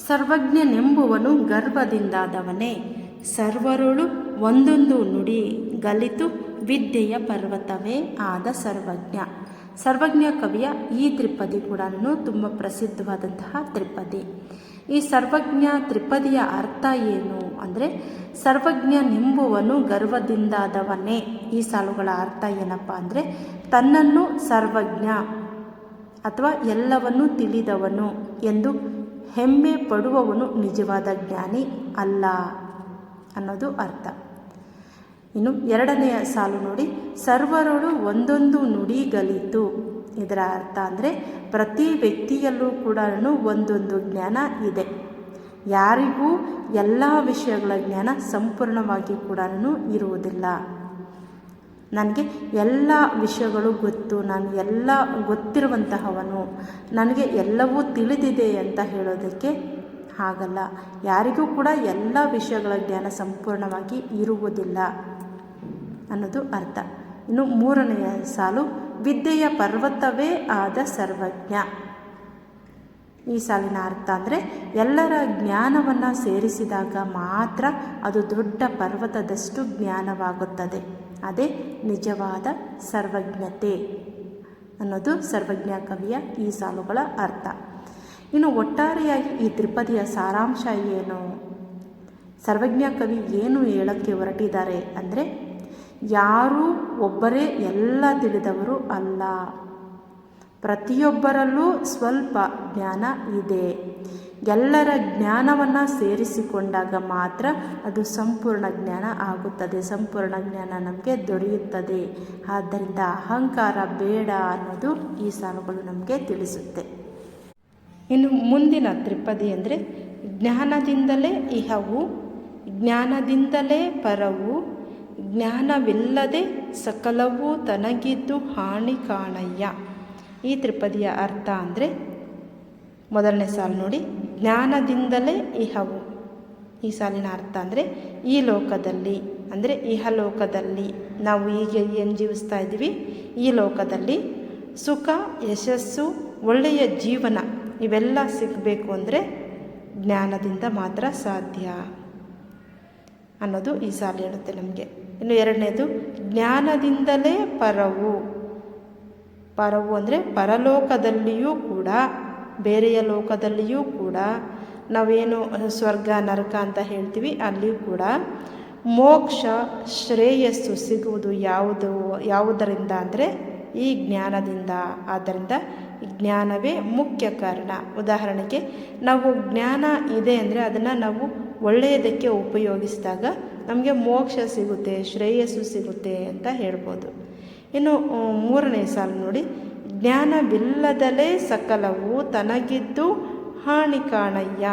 ಸರ್ವಜ್ಞನೆಂಬುವನು ಗರ್ವದಿಂದಾದವನೇ, ಸರ್ವರೊಳು ಒಂದೊಂದು ನುಡಿ ಗಲಿತು ವಿದ್ಯೆಯ ಪರ್ವತವೇ ಆದ ಸರ್ವಜ್ಞ. ಸರ್ವಜ್ಞ ಕವಿಯ ಈ ತ್ರಿಪದಿ ಕೂಡ ತುಂಬ ಪ್ರಸಿದ್ಧವಾದಂತಹ ತ್ರಿಪದಿ. ಈ ಸರ್ವಜ್ಞ ತ್ರಿಪದಿಯ ಅರ್ಥ ಏನು ಅಂದರೆ, ಸರ್ವಜ್ಞನೆಂಬುವನು ಗರ್ವದಿಂದಾದವನೇ. ಈ ಸಾಲುಗಳ ಅರ್ಥ ಏನಪ್ಪ ಅಂದರೆ, ತನ್ನನ್ನು ಸರ್ವಜ್ಞ ಅಥವಾ ಎಲ್ಲವನ್ನೂ ತಿಳಿದವನು ಎಂದು ಹೆಮ್ಮೆ ಪಡುವವನು ನಿಜವಾದ ಜ್ಞಾನಿ ಅಲ್ಲ ಅನ್ನೋದು ಅರ್ಥ. ಇನ್ನು ಎರಡನೆಯ ಸಾಲು ನೋಡಿ, ಸರ್ವರೊಳು ಒಂದೊಂದು ನುಡಿ ಗಲಿತು. ಇದರ ಅರ್ಥ ಅಂದರೆ, ಪ್ರತಿ ವ್ಯಕ್ತಿಯಲ್ಲೂ ಕೂಡ ಒಂದೊಂದು ಜ್ಞಾನ ಇದೆ. ಯಾರಿಗೂ ಎಲ್ಲ ವಿಷಯಗಳ ಜ್ಞಾನ ಸಂಪೂರ್ಣವಾಗಿ ಕೂಡ ಇರುವುದಿಲ್ಲ. ನನಗೆ ಎಲ್ಲ ವಿಷಯಗಳು ಗೊತ್ತು, ನಾನು ಎಲ್ಲ ಗೊತ್ತಿರುವಂತಹವನು, ನನಗೆ ಎಲ್ಲವೂ ತಿಳಿದಿದೆ ಅಂತ ಹೇಳೋದಕ್ಕೆ ಆಗಲ್ಲ. ಯಾರಿಗೂ ಕೂಡ ಎಲ್ಲ ವಿಷಯಗಳ ಜ್ಞಾನ ಸಂಪೂರ್ಣವಾಗಿ ಇರುವುದಿಲ್ಲ ಅನ್ನೋದು ಅರ್ಥ. ಇನ್ನು ಮೂರನೆಯ ಸಾಲು, ವಿದ್ಯೆಯ ಪರ್ವತವೇ ಆದ ಸರ್ವಜ್ಞ. ಈ ಸಾಲಿನ ಅರ್ಥ ಅಂದರೆ, ಎಲ್ಲರ ಜ್ಞಾನವನ್ನು ಸೇರಿಸಿದಾಗ ಮಾತ್ರ ಅದು ದೊಡ್ಡ ಪರ್ವತದಷ್ಟು ಜ್ಞಾನವಾಗುತ್ತದೆ. ಅದೇ ನಿಜವಾದ ಸರ್ವಜ್ಞತೆ ಅನ್ನೋದು ಸರ್ವಜ್ಞ ಕವಿಯ ಈ ಸಾಲುಗಳ ಅರ್ಥ. ಇನ್ನು ಒಟ್ಟಾರೆಯಾಗಿ ಈ ತ್ರಿಪದಿಯ ಸಾರಾಂಶ ಏನು? ಸರ್ವಜ್ಞ ಕವಿ ಏನು ಹೇಳಕ್ಕೆ ಹೊರಟಿದ್ದಾರೆ ಅಂದರೆ, ಯಾರೂ ಒಬ್ಬರೇ ಎಲ್ಲ ತಿಳಿದವರು ಅಲ್ಲ. ಪ್ರತಿಯೊಬ್ಬರಲ್ಲೂ ಸ್ವಲ್ಪ ಜ್ಞಾನ ಇದೆ. ಎಲ್ಲರ ಜ್ಞಾನವನ್ನು ಸೇರಿಸಿಕೊಂಡಾಗ ಮಾತ್ರ ಅದು ಸಂಪೂರ್ಣ ಜ್ಞಾನ ಆಗುತ್ತದೆ, ಸಂಪೂರ್ಣ ಜ್ಞಾನ ನಮಗೆ ದೊರೆಯುತ್ತದೆ. ಆದ್ದರಿಂದ ಅಹಂಕಾರ ಬೇಡ ಅನ್ನೋದು ಈ ಸಾಲುಗಳು ನಮಗೆ ತಿಳಿಸುತ್ತೆ. ಇನ್ನು ಮುಂದಿನ ತ್ರಿಪದಿ ಅಂದರೆ, ಜ್ಞಾನದಿಂದಲೇ ಇಹವು, ಜ್ಞಾನದಿಂದಲೇ ಪರವು, ಜ್ಞಾನವಿಲ್ಲದೆ ಸಕಲವೂ ತನಗಿದ್ದು ಹಾನಿ ಕಾಣಯ್ಯ. ಈ ತ್ರಿಪದಿಯ ಅರ್ಥ ಅಂದರೆ, ಮೊದಲನೇ ಸಾಲು ನೋಡಿ, ಜ್ಞಾನದಿಂದಲೇ ಇಹವು. ಈ ಸಾಲಿನ ಅರ್ಥ ಅಂದರೆ, ಈ ಲೋಕದಲ್ಲಿ ಅಂದರೆ ಇಹಲೋಕದಲ್ಲಿ ನಾವು ಈಗ ಏನು ಜೀವಿಸ್ತಾ ಇದ್ದೀವಿ, ಈ ಲೋಕದಲ್ಲಿ ಸುಖ, ಯಶಸ್ಸು, ಒಳ್ಳೆಯ ಜೀವನ ಇವೆಲ್ಲ ಸಿಗಬೇಕು ಅಂದರೆ ಜ್ಞಾನದಿಂದ ಮಾತ್ರ ಸಾಧ್ಯ ಅನ್ನೋದು ಈ ಸಾಲು ಹೇಳುತ್ತೆ ನಮಗೆ. ಇನ್ನು ಎರಡನೇದು, ಜ್ಞಾನದಿಂದಲೇ ಪರವು. ಪರವು ಅಂದರೆ ಪರಲೋಕದಲ್ಲಿಯೂ ಕೂಡ, ಬೇರೆಯ ಲೋಕದಲ್ಲಿಯೂ ಕೂಡ, ನಾವೇನು ಸ್ವರ್ಗ ನರಕ ಅಂತ ಹೇಳ್ತೀವಿ, ಅಲ್ಲಿಯೂ ಕೂಡ ಮೋಕ್ಷ ಶ್ರೇಯಸ್ಸು ಸಿಗುವುದು ಯಾವುದರಿಂದ ಅಂದರೆ ಈ ಜ್ಞಾನದಿಂದ. ಆದ್ದರಿಂದ ಜ್ಞಾನವೇ ಮುಖ್ಯ ಕಾರಣ. ಉದಾಹರಣೆಗೆ, ನಾವು ಜ್ಞಾನ ಇದೆ ಅಂದರೆ ಅದನ್ನು ನಾವು ಒಳ್ಳೆಯದಕ್ಕೆ ಉಪಯೋಗಿಸಿದಾಗ ನಮಗೆ ಮೋಕ್ಷ ಸಿಗುತ್ತೆ, ಶ್ರೇಯಸ್ಸು ಸಿಗುತ್ತೆ ಅಂತ ಹೇಳ್ಬೋದು. ಇನ್ನು ಮೂರನೇ ಸಾಲು ನೋಡಿ, ಜ್ಞಾನವಿಲ್ಲದಲೇ ಸಕಲವು ತನಗಿದ್ದು ಹಾನಿ ಕಾಣಯ್ಯ.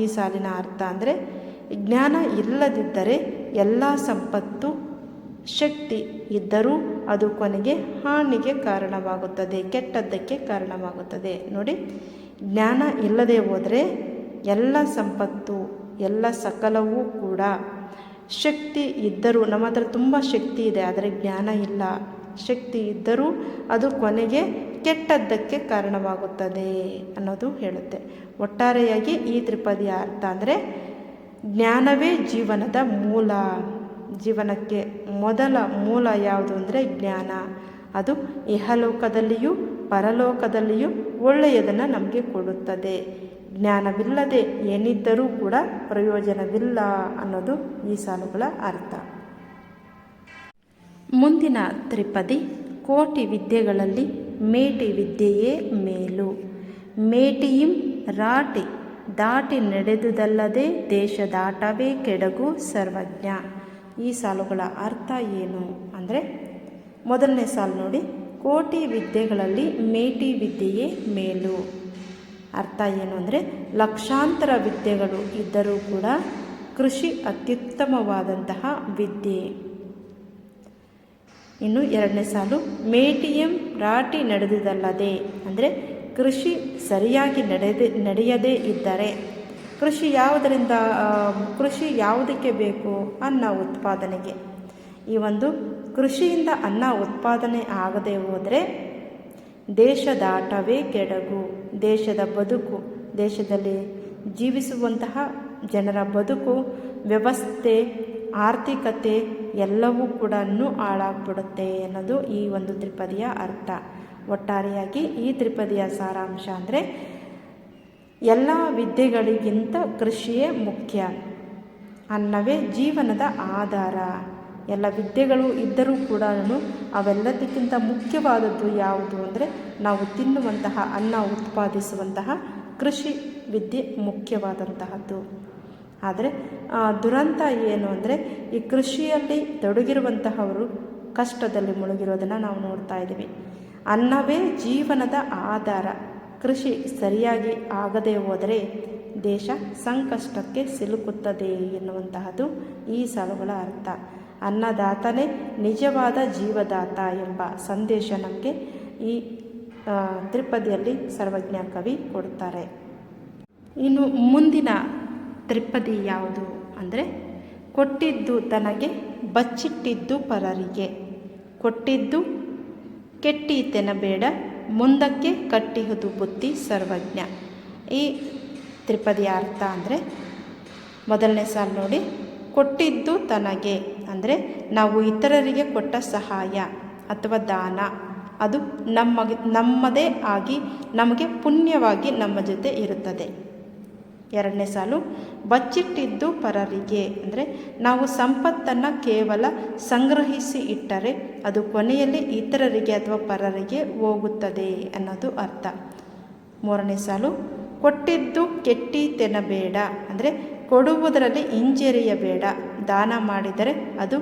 ಈ ಸಾಲಿನ ಅರ್ಥ ಅಂದರೆ, ಜ್ಞಾನ ಇಲ್ಲದಿದ್ದರೆ ಎಲ್ಲ ಸಂಪತ್ತು, ಶಕ್ತಿ ಇದ್ದರೂ ಅದು ಕೊನೆಗೆ ಹಾನಿಗೆ ಕಾರಣವಾಗುತ್ತದೆ, ಕೆಟ್ಟದ್ದಕ್ಕೆ ಕಾರಣವಾಗುತ್ತದೆ. ನೋಡಿ, ಜ್ಞಾನ ಇಲ್ಲದೆ ಹೋದರೆ ಎಲ್ಲ ಸಂಪತ್ತು, ಎಲ್ಲ ಸಕಲವೂ ಕೂಡ, ಶಕ್ತಿ ಇದ್ದರೂ, ನಮ್ಮ ಹತ್ರ ತುಂಬ ಶಕ್ತಿ ಇದೆ ಆದರೆ ಜ್ಞಾನ ಇಲ್ಲ, ಶಕ್ತಿ ಇದ್ದರೂ ಅದು ಕೊನೆಗೆ ಕೆಟ್ಟದ್ದಕ್ಕೆ ಕಾರಣವಾಗುತ್ತದೆ ಅನ್ನೋದು ಹೇಳುತ್ತೆ. ಒಟ್ಟಾರೆಯಾಗಿ ಈ ತ್ರಿಪದಿಯ ಅರ್ಥ ಅಂದರೆ, ಜ್ಞಾನವೇ ಜೀವನದ ಮೂಲ. ಜೀವನಕ್ಕೆ ಮೊದಲ ಮೂಲ ಯಾವುದು ಅಂದರೆ ಜ್ಞಾನ. ಅದು ಇಹಲೋಕದಲ್ಲಿಯೂ ಪರಲೋಕದಲ್ಲಿಯೂ ಒಳ್ಳೆಯದನ್ನು ನಮಗೆ ಕೊಡುತ್ತದೆ. ಜ್ಞಾನವಿಲ್ಲದೆ ಏನಿದ್ದರೂ ಕೂಡ ಪ್ರಯೋಜನವಿಲ್ಲ ಅನ್ನೋದು ಈ ಸಾಲುಗಳ ಅರ್ಥ. ಮುಂದಿನ ತ್ರಿಪದಿ, ಕೋಟಿ ವಿದ್ಯೆಗಳಲ್ಲಿ ಮೇಟಿ ವಿದ್ಯೆಯೇ ಮೇಲು. ಮೇಟಿಯಿಂ ರಾಟಿ ದಾಟಿ ನಡೆದುದಲ್ಲದೆ ದೇಶದಾಟವೇ ಕೆಡಗು ಸರ್ವಜ್ಞ. ಈ ಸಾಲುಗಳ ಅರ್ಥ ಏನು ಅಂದರೆ, ಮೊದಲನೇ ಸಾಲು ನೋಡಿ, ಕೋಟಿ ವಿದ್ಯೆಗಳಲ್ಲಿ ಮೇಟಿ ವಿದ್ಯೆಯೇ ಮೇಲು. ಅರ್ಥ ಏನು ಅಂದರೆ, ಲಕ್ಷಾಂತರ ವಿದ್ಯೆಗಳು ಇದ್ದರೂ ಕೂಡ ಕೃಷಿ ಅತ್ಯುತ್ತಮವಾದಂತಹ ವಿದ್ಯೆ. ಇನ್ನು ಎರಡನೇ ಸಾಲು, ಮೇಟಿಯಂ ರಾಟಿ ನಡೆದುದಲ್ಲದೆ ಅಂದರೆ ಕೃಷಿ ಸರಿಯಾಗಿ ನಡೆಯದೇ ಇದ್ದರೆ, ಕೃಷಿ ಯಾವುದಕ್ಕೆ ಬೇಕು? ಅನ್ನ ಉತ್ಪಾದನೆಗೆ. ಈ ಒಂದು ಕೃಷಿಯಿಂದ ಅನ್ನ ಉತ್ಪಾದನೆ ಆಗದೆ ಹೋದರೆ ದೇಶದಾಟವೇ ಕೆಡಗು, ದೇಶದ ಬದುಕು, ದೇಶದಲ್ಲಿ ಜೀವಿಸುವಂತಹ ಜನರ ಬದುಕು, ವ್ಯವಸ್ಥೆ, ಆರ್ಥಿಕತೆ ಎಲ್ಲವೂ ಕೂಡ ಹಾಳಾಗ್ಬಿಡುತ್ತೆ ಅನ್ನೋದು ಈ ಒಂದು ತ್ರಿಪದಿಯ ಅರ್ಥ. ಒಟ್ಟಾರೆಯಾಗಿ ಈ ತ್ರಿಪದಿಯ ಸಾರಾಂಶ ಅಂದರೆ ಎಲ್ಲ ವಿದ್ಯೆಗಳಿಗಿಂತ ಕೃಷಿಯೇ ಮುಖ್ಯ. ಅನ್ನವೇ ಜೀವನದ ಆಧಾರ. ಎಲ್ಲ ವಿದ್ಯೆಗಳು ಇದ್ದರೂ ಕೂಡ ಅವೆಲ್ಲದಕ್ಕಿಂತ ಮುಖ್ಯವಾದದ್ದು ಯಾವುದು ಅಂದರೆ ನಾವು ತಿನ್ನುವಂತಹ ಅನ್ನ ಉತ್ಪಾದಿಸುವಂತಹ ಕೃಷಿ ವಿದ್ಯೆ ಮುಖ್ಯವಾದಂತಹದ್ದು. ಆದರೆ ದುರಂತ ಏನು ಅಂದರೆ ಈ ಕೃಷಿಯಲ್ಲಿ ತೊಡಗಿರುವಂತಹವರು ಕಷ್ಟದಲ್ಲಿ ಮುಳುಗಿರೋದನ್ನು ನಾವು ನೋಡ್ತಾ ಇದ್ದೀವಿ. ಅನ್ನವೇ ಜೀವನದ ಆಧಾರ. ಕೃಷಿ ಸರಿಯಾಗಿ ಆಗದೇ ಹೋದರೆ ದೇಶ ಸಂಕಷ್ಟಕ್ಕೆ ಸಿಲುಕುತ್ತದೆ ಎನ್ನುವಂತಹದ್ದು ಈ ಸಾಲುಗಳ ಅರ್ಥ. ಅನ್ನದಾತನೇ ನಿಜವಾದ ಜೀವದಾತ ಎಂಬ ಸಂದೇಶ ನಮಗೆ ಈ ತ್ರಿಪದಿಯಲ್ಲಿ ಸರ್ವಜ್ಞ ಕವಿ ಕೊಡ್ತಾರೆ. ಇನ್ನು ಮುಂದಿನ ತ್ರಿಪದಿ ಯಾವುದು ಅಂದರೆ ಕೊಟ್ಟಿದ್ದು ತನಗೆ ಬಚ್ಚಿಟ್ಟಿದ್ದು ಪರರಿಗೆ. ಕೊಟ್ಟಿದ್ದು ಕೆಟ್ಟೀತೆನಬೇಡ, ಮುಂದಕ್ಕೆ ಕಟ್ಟಿಹುದು ಬುದ್ಧಿ ಸರ್ವಜ್ಞ. ಈ ತ್ರಿಪದಿಯ ಅರ್ಥ ಅಂದರೆ ಮೊದಲನೇ ಸಾಲು ನೋಡಿ, ಕೊಟ್ಟಿದ್ದು ತನಗೆ ಅಂದರೆ ನಾವು ಇತರರಿಗೆ ಕೊಟ್ಟ ಸಹಾಯ ಅಥವಾ ದಾನ ಅದು ನಮ್ಮದೇ ಆಗಿ ನಮಗೆ ಪುಣ್ಯವಾಗಿ ನಮ್ಮ ಜೊತೆ ಇರುತ್ತದೆ. ಎರಡನೇ ಸಾಲು, ಬಚ್ಚಿಟ್ಟಿದ್ದು ಪರರಿಗೆ ಅಂದರೆ ನಾವು ಸಂಪತ್ತನ್ನು ಕೇವಲ ಸಂಗ್ರಹಿಸಿ ಇಟ್ಟರೆ ಅದು ಕೊನೆಯಲ್ಲಿ ಇತರರಿಗೆ ಅಥವಾ ಪರರಿಗೆ ಹೋಗುತ್ತದೆ ಅನ್ನೋದು ಅರ್ಥ. ಮೂರನೇ ಸಾಲು, ಕೊಟ್ಟಿದ್ದು ಕೆಟ್ಟೀತೆನಬೇಡ ಅಂದರೆ ಕೊಡುವುದರಲ್ಲಿ ಹಿಂಜರಿಯಬೇಡ, ದಾನ ಮಾಡಿದರೆ ಅದು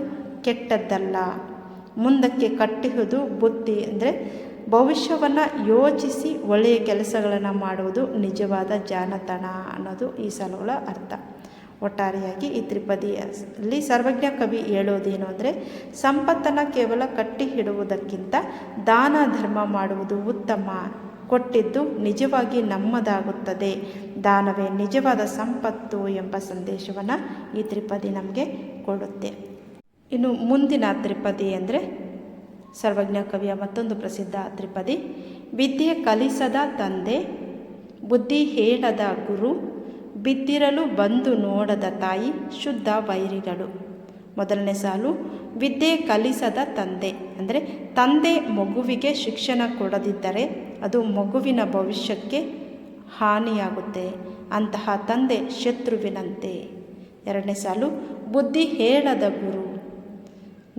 ಕೆಟ್ಟದ್ದಲ್ಲ. ಮುಂದಕ್ಕೆ ಕಟ್ಟಿಹುದು ಬುದ್ಧಿ ಅಂದರೆ ಭವಿಷ್ಯವನ್ನು ಯೋಚಿಸಿ ಒಳ್ಳೆಯ ಕೆಲಸಗಳನ್ನು ಮಾಡುವುದು ನಿಜವಾದ ಜಾಣತನ ಅನ್ನೋದು ಈ ಸಾಲುಗಳ ಅರ್ಥ. ಒಟ್ಟಾರೆಯಾಗಿ ಈ ತ್ರಿಪದಿಯಲ್ಲಿ ಸರ್ವಜ್ಞ ಕವಿ ಹೇಳೋದೇನು ಅಂದರೆ ಸಂಪತ್ತನ್ನು ಕೇವಲ ಕಟ್ಟಿ ಇಡುವುದಕ್ಕಿಂತ ದಾನ ಧರ್ಮ ಮಾಡುವುದು ಉತ್ತಮ. ಕೊಟ್ಟಿದ್ದು ನಿಜವಾಗಿ ನಮ್ಮದಾಗುತ್ತದೆ, ದಾನವೇ ನಿಜವಾದ ಸಂಪತ್ತು ಎಂಬ ಸಂದೇಶವನ್ನು ಈ ತ್ರಿಪದಿ ನಮಗೆ ಕೊಡುತ್ತೆ. ಇನ್ನು ಮುಂದಿನ ತ್ರಿಪದಿ ಅಂದರೆ ಸರ್ವಜ್ಞ ಕವಿಯ ಮತ್ತೊಂದು ಪ್ರಸಿದ್ಧ ತ್ರಿಪದಿ, ವಿದ್ಯೆ ಕಲಿಸದ ತಂದೆ, ಬುದ್ಧಿ ಹೇಳದ ಗುರು, ಬಿದ್ದಿರಲು ಬಂದು ನೋಡದ ತಾಯಿ, ಶುದ್ಧ ವೈರಿಗಳು. ಮೊದಲನೇ ಸಾಲು, ವಿದ್ಯೆ ಕಲಿಸದ ತಂದೆ ಅಂದರೆ ತಂದೆ ಮಗುವಿಗೆ ಶಿಕ್ಷಣ ಕೊಡದಿದ್ದರೆ ಅದು ಮಗುವಿನ ಭವಿಷ್ಯಕ್ಕೆ ಹಾನಿಯಾಗುತ್ತೆ. ಅಂತಹ ತಂದೆ ಶತ್ರುವಿನಂತೆ. ಎರಡನೇ ಸಾಲು, ಬುದ್ಧಿ ಹೇಳದ ಗುರು.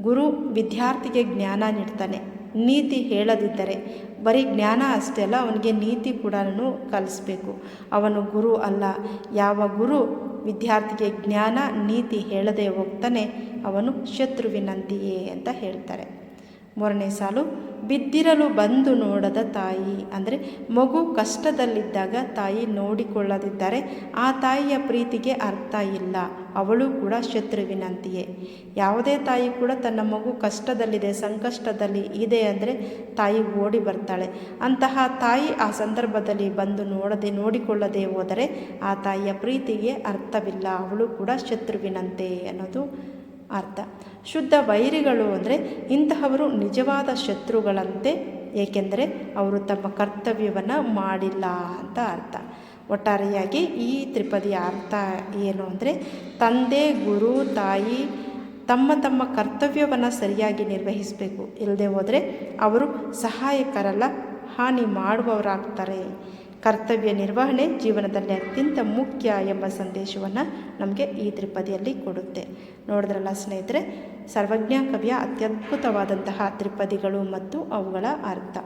ಗುರು ವಿದ್ಯಾರ್ಥಿಗೆ ಜ್ಞಾನ ನೀಡ್ತಾನೆ, ನೀತಿ ಹೇಳದಿದ್ದರೆ ಬರೀ ಜ್ಞಾನ ಅಷ್ಟೇ ಅಲ್ಲ, ಅವನಿಗೆ ನೀತಿ ಕೂಡ ಕಲಿಸ್ಬೇಕು. ಅವನು ಗುರು ಅಲ್ಲ. ಯಾವ ಗುರು ವಿದ್ಯಾರ್ಥಿಗೆ ಜ್ಞಾನ ನೀತಿ ಹೇಳದೆ ಹೋಗ್ತಾನೆ ಅವನು ಶತ್ರುವಿನಂತೆಯೇ ಅಂತ ಹೇಳ್ತಾರೆ. ಮೂರನೇ ಸಾಲು, ಬಿದ್ದಿರಲು ಬಂದು ನೋಡದ ತಾಯಿ ಅಂದರೆ ಮಗು ಕಷ್ಟದಲ್ಲಿದ್ದಾಗ ತಾಯಿ ನೋಡಿಕೊಳ್ಳದಿದ್ದರೆ ಆ ತಾಯಿಯ ಪ್ರೀತಿಗೆ ಅರ್ಥ ಇಲ್ಲ, ಅವಳು ಕೂಡ ಶತ್ರುವಿನಂತೆಯೇ. ಯಾವುದೇ ತಾಯಿ ಕೂಡ ತನ್ನ ಮಗು ಕಷ್ಟದಲ್ಲಿದೆ, ಸಂಕಷ್ಟದಲ್ಲಿ ಇದೆ ಅಂದರೆ ತಾಯಿ ಓಡಿ ಬರ್ತಾಳೆ. ಅಂತಹ ತಾಯಿ ಆ ಸಂದರ್ಭದಲ್ಲಿ ಬಂದು ನೋಡಿಕೊಳ್ಳದೆ ಹೋದರೆ ಆ ತಾಯಿಯ ಪ್ರೀತಿಗೆ ಅರ್ಥವಿಲ್ಲ, ಅವಳು ಕೂಡ ಶತ್ರುವಿನಂತೆ ಅನ್ನೋದು ಅರ್ಥ. ಶುದ್ಧ ವೈರಿಗಳು ಅಂದರೆ ಇಂತಹವರು ನಿಜವಾದ ಶತ್ರುಗಳಂತೆ, ಏಕೆಂದರೆ ಅವರು ತಮ್ಮ ಕರ್ತವ್ಯವನ್ನು ಮಾಡಿಲ್ಲ ಅಂತ ಅರ್ಥ. ಒಟ್ಟಾರೆಯಾಗಿ ಈ ತ್ರಿಪದಿಯ ಅರ್ಥ ಏನು ಅಂದರೆ ತಂದೆ, ಗುರು, ತಾಯಿ ತಮ್ಮ ಕರ್ತವ್ಯವನ್ನು ಸರಿಯಾಗಿ ನಿರ್ವಹಿಸಬೇಕು. ಇಲ್ಲದೆ ಹೋದರೆ ಅವರು ಸಹಾಯಕರಲ್ಲ, ಹಾನಿ ಮಾಡುವವರಾಗ್ತಾರೆ. ಕರ್ತವ್ಯ ನಿರ್ವಹಣೆ ಜೀವನದಲ್ಲಿ ಅತ್ಯಂತ ಮುಖ್ಯ ಎಂಬ ಸಂದೇಶವನ್ನು ನಮಗೆ ಈ ತ್ರಿಪದಿಯಲ್ಲಿ ಕೊಡುತ್ತೆ. ನೋಡಿದ್ರಲ್ಲ ಸ್ನೇಹಿತರೆ, ಸರ್ವಜ್ಞ ಕವಿಯ ಅತ್ಯದ್ಭುತವಾದಂತಹ ತ್ರಿಪದಿಗಳು ಮತ್ತು ಅವುಗಳ ಅರ್ಥ.